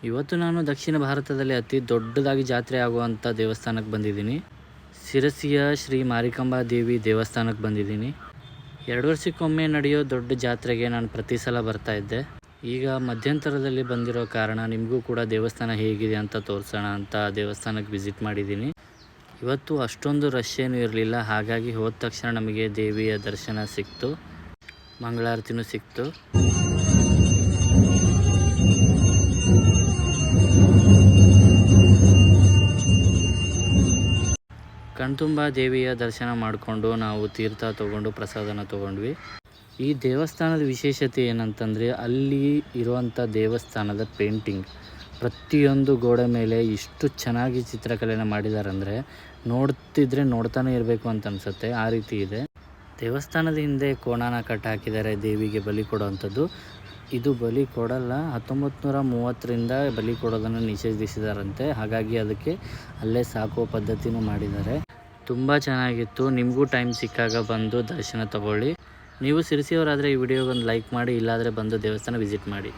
ಇವತ್ತು ನಾನು ದಕ್ಷಿಣ ಭಾರತದಲ್ಲಿ ಅತಿ ದೊಡ್ಡದಾಗಿ ಜಾತ್ರೆ ಆಗುವಂಥ ದೇವಸ್ಥಾನಕ್ಕೆ ಬಂದಿದ್ದೀನಿ. ಶಿರಸಿಯ ಶ್ರೀ ಮಾರಿಕಾಂಬಾ ದೇವಿ ದೇವಸ್ಥಾನಕ್ಕೆ ಬಂದಿದ್ದೀನಿ. 2 ವರ್ಷಕ್ಕೊಮ್ಮೆ ನಡೆಯೋ ದೊಡ್ಡ ಜಾತ್ರೆಗೆ ನಾನು ಪ್ರತಿ ಸಲ ಬರ್ತಾ ಇದ್ದೆ. ಈಗ ಮಧ್ಯಂತರದಲ್ಲಿ ಬಂದಿರೋ ಕಾರಣ ನಿಮಗೂ ಕೂಡ ದೇವಸ್ಥಾನ ಹೇಗಿದೆ ಅಂತ ತೋರಿಸೋಣ ಅಂತ ದೇವಸ್ಥಾನಕ್ಕೆ ವಿಸಿಟ್ ಮಾಡಿದ್ದೀನಿ. ಇವತ್ತು ಅಷ್ಟೊಂದು ರಶ್ ಏನೂ ಇರಲಿಲ್ಲ, ಹಾಗಾಗಿ ಹೋದ ತಕ್ಷಣ ನಮಗೆ ದೇವಿಯ ದರ್ಶನ ಸಿಕ್ತು, ಮಂಗಳಾರತಿನೂ ಸಿಕ್ತು. ಕಣ್ತುಂಬ ದೇವಿಯ ದರ್ಶನ ಮಾಡಿಕೊಂಡು ನಾವು ತೀರ್ಥ ತೊಗೊಂಡು ಪ್ರಸಾದನ ತೊಗೊಂಡ್ವಿ. ಈ ದೇವಸ್ಥಾನದ ವಿಶೇಷತೆ ಏನಂತಂದರೆ ಅಲ್ಲಿ ಇರುವಂಥ ದೇವಸ್ಥಾನದ ಪೇಂಟಿಂಗ್, ಪ್ರತಿಯೊಂದು ಗೋಡೆ ಮೇಲೆ ಇಷ್ಟು ಚೆನ್ನಾಗಿ ಚಿತ್ರಕಲೆನ ಮಾಡಿದ್ದಾರೆ ಅಂದರೆ ನೋಡ್ತಿದ್ರೆ ನೋಡ್ತಾನೆ ಇರಬೇಕು ಅಂತ ಅನಿಸುತ್ತೆ, ಆ ರೀತಿ ಇದೆ. ದೇವಸ್ಥಾನದ ಹಿಂದೆ ಕೋಣನ ಕಟ್ಟಾಕಿದ್ದಾರೆ ದೇವಿಗೆ ಬಲಿ ಕೊಡುವಂಥದ್ದು. ಇದು ಬಲಿ ಕೊಡಲ್ಲ, 1930ರಿಂದ ಬಲಿ ಕೊಡೋದನ್ನು ನಿಷೇಧಿಸಿದಾರಂತೆ, ಹಾಗಾಗಿ ಅದಕ್ಕೆ ಅಲ್ಲೇ ಸಾಕುವ ಪದ್ಧತಿನೂ ಮಾಡಿದ್ದಾರೆ. ತುಂಬ ಚೆನ್ನಾಗಿತ್ತು. ನಿಮಗೂ ಟೈಮ್ ಸಿಕ್ಕಾಗ ಬಂದು ದರ್ಶನ ತಗೊಳ್ಳಿ. ನೀವು ಶಿರಸಿಯವರಾದರೆ ಈ ವಿಡಿಯೋಗೊಂದು ಲೈಕ್ ಮಾಡಿ, ಇಲ್ಲಾದರೆ ಬಂದು ದೇವಸ್ಥಾನ ವಿಸಿಟ್ ಮಾಡಿ.